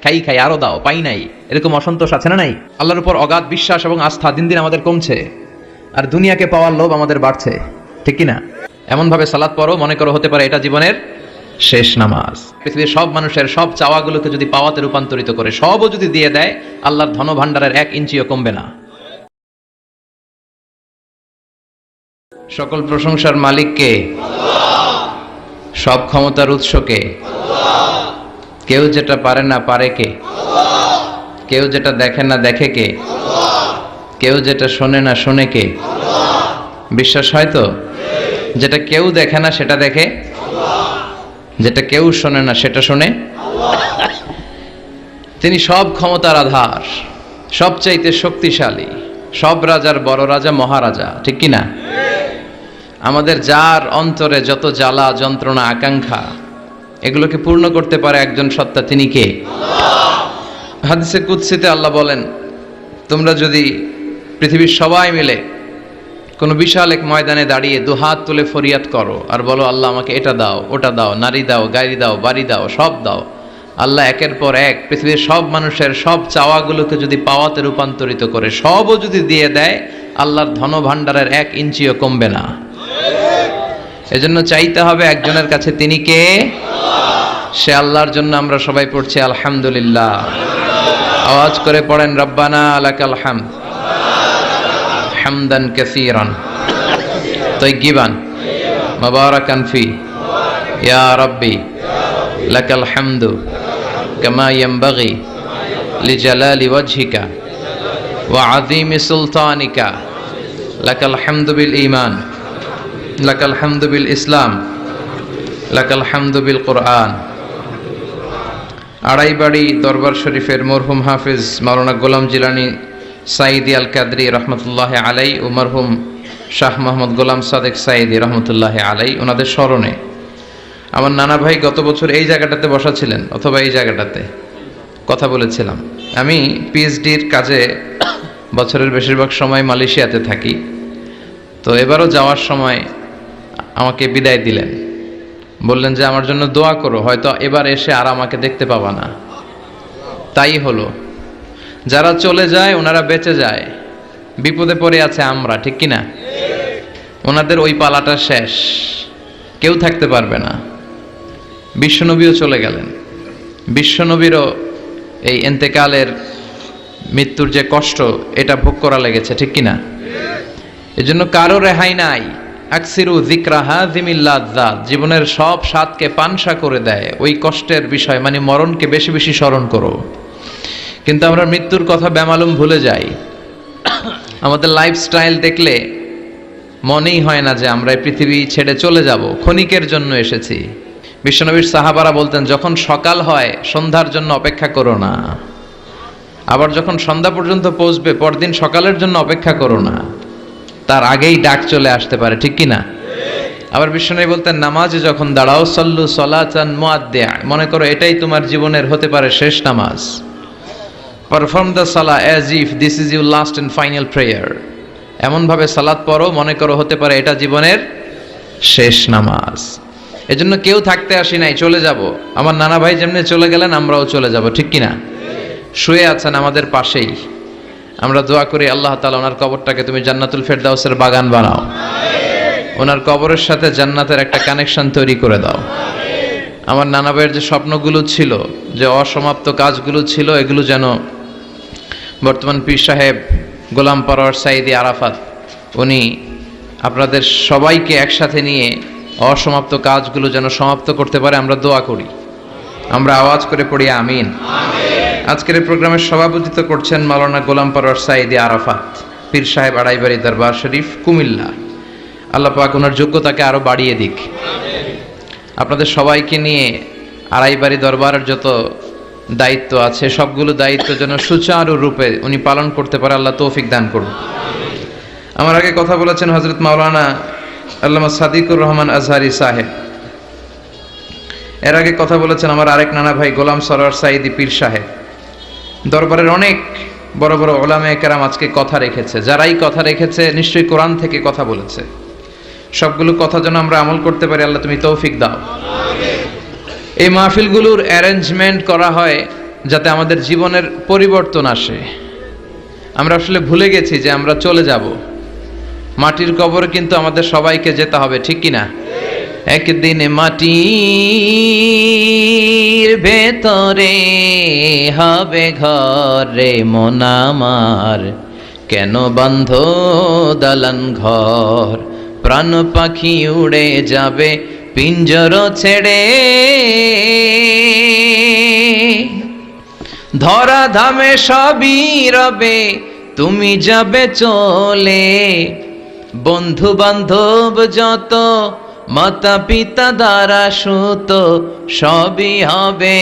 খাই খাই আরো দাও, পাই নাই, এরকম অসন্তোষ আছে না নাই? আল্লাহর উপর অগাধ বিশ্বাস এবং আস্থা দিন দিন আমাদের কমছে, আর দুনিয়াকে পাওয়ার লোভ আমাদের বাড়ছে, ঠিক কি না? এমন ভাবে সালাত পড়ো মনে করো হতে পারে এটা জীবনের শেষ নামাজ। পৃথিবীর সব মানুষের সব চাওয়াগুলোকে যদি পাওয়াতে রূপান্তরিত করে, সবও যদি দিয়ে দেয়, আল্লাহর ধন ভাণ্ডারের 1 ইঞ্চিও কমবে না। সকল প্রশংসার মালিক কে? সব ক্ষমতার উৎস কে? কেউ যেটা পারে না পারে কে? কেউ যেটা দেখে না দেখে কে? কেউ যেটা শোনে না শোনে কে? বিশ্বাস হয় তো? যেটা কেউ দেখে না সেটা দেখে, যেটা কেউ শোনে না সেটা শোনে। তিনি সব ক্ষমতার আধার, সবচাইতে শক্তিশালী, সব রাজার বড় রাজা, মহারাজা, ঠিক কি না? আমাদের যার অন্তরে যত জ্বালা যন্ত্রণা আকাঙ্ক্ষা, এগুলোকে পূর্ণ করতে পারে একজন সত্তা, তিনি কে? হাদিসে কুদসিতে আল্লাহ বলেন, তোমরা যদি পৃথিবীর সবাই মিলে কোনো বিশাল এক ময়দানে দাঁড়িয়ে দুহাত তুলে ফরিয়াদ করো আর বলো আল্লাহ আমাকে এটা দাও, ওটা দাও, নারী দাও, গাড়ি দাও, বাড়ি দাও, সব দাও, আল্লাহ একের পর এক পৃথিবীর সব মানুষের সব চাওয়াগুলোকে যদি পাওয়াতে রূপান্তরিত করে, সবও যদি দিয়ে দেয়, আল্লাহর ধন ভাণ্ডারের 1 ইঞ্চিও কমবে না। এজন্য চাইতে হবে একজনের কাছে, তিনি কে? সে আল্লাহর জন্য আমরা সবাই পড়ছি আলহামদুলিল্লাহ। আওয়াজ করে পড়েন রব্বানা লাকাল হামদ হামদান কাসীরান তাইয়িবান মুবারাকান ফি ইয়া রাব্বি লাকাল হামদু কামা ইয়ানবাগি লিজালালি ওয়াজহিকা ওয়া আযীমি সুলতানিকা লাকাল হামদু বিল ঈমান লাকাল হামদু বিল ইসলাম লাকাল হামদু বিল কুরআন। আড়াইবাড়ি দরবার শরীফের মরহুম হাফিজ মাওলানা গোলাম জিলানী সাইদি আল কাদরি রহমতুল্লাহ আলাই ও মরহুম শাহ মোহাম্মদ গোলাম সাদেক সাইদি রহমতুল্লাহ আলাই, ওনাদের স্মরণে আমার নানা ভাই গত বছর এই জায়গাটাতে বসা ছিলেন, অথবা এই জায়গাটাতে কথা বলেছিলাম। আমি পিএইচডির কাজে বছরের বেশিরভাগ সময় মালয়েশিয়াতে থাকি, তো এবারও যাওয়ার সময় আমাকে বিদায় দিলেন, বললেন যে আমার জন্য দোয়া করো, হয়তো এবার এসে আর আমাকে দেখতে পাবা না। তাই হলো, যারা চলে যায় ওনারা বেঁচে যায়, বিপদে পড়ে আছে আমরা, ঠিক কিনা? ওনাদের ওই পালাটা শেষ, কেউ থাকতে পারবে না। বিশ্বনবীও চলে গেলেন, বিশ্বনবীরও এই ইন্তেকালের মৃত্যুর যে কষ্ট, এটা ভোগ করা লেগেছে, ঠিক কিনা? এজন্য কারো রেহাই নাই। আকসিরু যিকরা হাযিমিল লাযযাত, জীবনের সব স্বাদকে পানসা করে দেয় ওই কষ্টের বিষয়, মানে মরণকে বেশি বেশি স্মরণ করো। কিন্তু আমরা মৃত্যুর কথা বেমালুম ভুলে যাই। আমাদের লাইফস্টাইল দেখলে মনেই হয় না যে আমরা এই পৃথিবী ছেড়ে চলে যাব, ক্ষণিকের জন্য এসেছি। বিশ্বনবীর সাহাবারা বলতেন, যখন সকাল হয় সন্ধ্যার জন্য অপেক্ষা করো না, আবার যখন সন্ধ্যা পর্যন্ত পৌঁছবে পরদিন সকালের জন্য অপেক্ষা করো না, তার আগেই ডাক চলে আসতে পারে, ঠিক কিনা? আবার বিশ্বনবী বলতেন, নামাজে যখন দাঁড়াও সল্লু সলাতান মুআদ্দিয়া, মনে করো এটাই তোমার জীবনের হতে পারে শেষ নামাজ। Perform the Salah as if this is your last and final prayer, এমনভাবে সালাত পড়ো মনে করো হতে পারে এটা জীবনের শেষ নামাজ। এজন্য কেউ থাকতে আসি নাই, চলে যাব। আমার নানা ভাই যেমনি চলে গেলেন আমরাও চলে যাব, ঠিক কিনা? শুয়ে আছেন আমাদের পাশেই, আমরা দোয়া করি আল্লাহ তাআলা ওনার কবরটাকে তুমি জান্নাতুল ফেরদাউসের বাগান বানাও, ওনার কবরের সাথে জান্নাতের একটা কানেকশন তৈরি করে দাও। আমার নানা ভাইয়ের যে স্বপ্নগুলো ছিল, যে অসমাপ্ত কাজগুলো ছিল, এগুলো যেন বর্তমান পীর সাহেব গোলাম পরওয়ার সাইদি আরাফাত উনি আপনাদের সবাইকে একসাথে নিয়ে অসমাপ্ত কাজগুলো যেন সমাপ্ত করতে পারে, আমরা দোয়া করি। আমরা আওয়াজ করে পড়ি আমিন। আজকের এই প্রোগ্রামের সভাপতিত্ব করছেন মাওলানা গোলাম পরওয়ার সাইদি আরাফাত, পীর সাহেব আড়াইবাড়ি দরবার শরীফ, কুমিল্লা। আল্লাহ পাক ওনার যোগ্যতাকে আরো বাড়িয়ে দিক। আপনাদের সবাইকে নিয়ে আড়াইবাড়ি দরবারের যত দায়িত্ব আছে সবগুলো দায়িত্ব যেন সুচারুরূপে উনি পালন করতে পারে, আল্লাহ তৌফিক দান করুন। আমার আগে কথা বলেছেন হযরত মাওলানা আল্লামা সাদিকুর রহমান আজহারি সাহেব, এর আগে কথা বলেছেন আমার আরেক নানা ভাই গোলাম সরওয়ার সাইদি পীর সাহেব। দরবারের অনেক বড় বড় উলামায়ে কেরাম আজকে কথা রেখেছে, যারাই কথা রেখেছে নিশ্চয়ই কোরআন থেকে কথা বলেছে। সবগুলো কথা যেন আমরা আমল করতে পারি, আল্লাহ তুমি তৌফিক দাও। এই মাহফিলগুলোর অ্যারেঞ্জমেন্ট করা হয় যাতে আমাদের জীবনের পরিবর্তন আসে। আমরা আসলে ভুলে গেছি যে আমরা চলে যাব, মাটির কবরে কিন্তু আমাদের সবাইকে যেতে হবে, ঠিক কিনা? একদিন মাটির ভেতরে হবে ঘরে মন আমার, কেন বান্ধ দালান ঘর, প্রাণ পাখি উড়ে যাবে পিঞ্জর ছেড়ে, ধরা ধামে সবই রবে তুমি যাবে চলে, বন্ধু বান্ধব যত মাতা পিতা দ্বারা সুত সবই হবে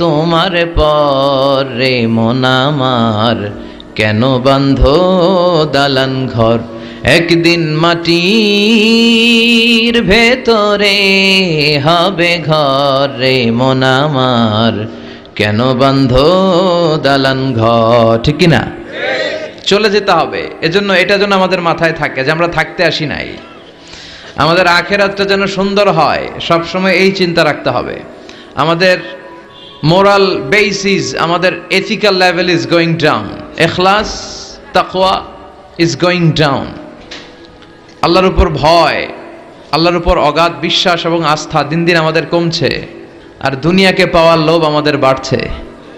তোমার পরে মন আমার, কেন বান্ধ দালান ঘর, একদিন মাটির ভেতরে হবে ঘরে মন আমার, কেন বান্ধ দালান ঘর, ঠিক কিনা? চলে যেতে হবে। এজন্য এটা যেন আমাদের মাথায় থাকে যে আমরা থাকতে আসি নাই, আমাদের আখিরাতটা যেন সুন্দর হয়, সবসময় এই চিন্তা রাখতে হবে। আমাদের মোরাল বেসিস, আমাদের ethical level is going down, ইখলাস তাকওয়া ইজ গোয়িং ডাউন। আল্লাহর উপর ভয়, আল্লাহর উপর অগাধ বিশ্বাস এবং আস্থা দিন দিন আমাদের কমছে, আর দুনিয়াকে পাওয়ার লোভ আমাদের বাড়ছে,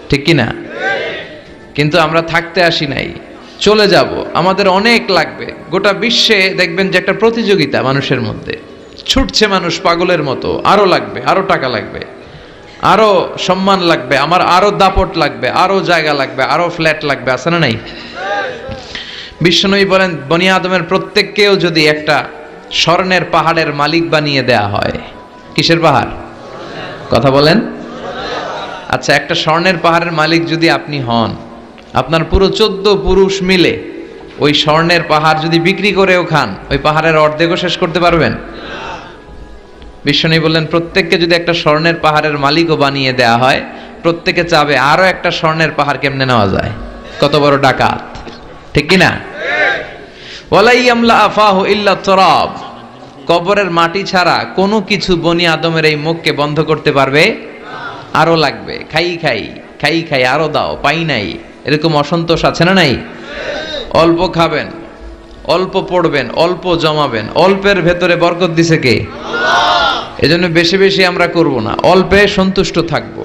ঠিক কিনা? কিন্তু আমরা থাকতে আসি নাই, চলে যাব। আমাদের অনেক লাগবে। গোটা বিশ্বে দেখবেন যে একটা প্রতিযোগিতা মানুষের মধ্যে, ছুটছে মানুষ পাগলের মতো, আরো লাগবে, আরো টাকা লাগবে, আরো সম্মান লাগবে, আমার আরো দাপট লাগবে, আরো জায়গা লাগবে, আরো ফ্ল্যাট লাগবে, আছে না নাই? বিশ্বনবী বলেন বনি আদমের প্রত্যেককেও যদি একটা স্বর্ণের পাহাড়ের মালিক বানিয়ে দেয়া হয়, কিসের পাহাড়? কথা বলেন। আচ্ছা, একটা স্বর্ণের পাহাড়ের মালিক যদি আপনি হন, আপনার পুরো 14 পুরুষ মিলে ওই স্বর্ণের পাহাড় যদি বিক্রি করেও খান, ওই পাহাড়ের অর্ধেকও শেষ করতে পারবেন? বিশ্বনবী বললেন প্রত্যেককে যদি একটা স্বর্ণের পাহাড়ের মালিকও বানিয়ে দেয়া হয়, প্রত্যেকে চাবে আরো একটা স্বর্ণের পাহাড় কেমনে নেওয়া যায়। কত বড় ডাকাত, ঠিক কিনা? ওয়ালা ইয়ামলা আফাহু ইল্লা তুরাব, কবরের মাটি ছাড়া কোনো কিছু বনি আদমের এই মুখকে বন্ধ করতে পারবে? আরো লাগবে, খাই খাই খাই খাই, আরো দাও, পাই নাই, এরকম অসন্তোষ আছে না নাই? অল্প খাবেন, অল্প পড়বেন, অল্প জমাবেন, অল্পের ভেতরে বরকত দিছে কে? আল্লাহ। এজন্য বেশি বেশি আমরা করব না, অল্পে সন্তুষ্ট থাকব।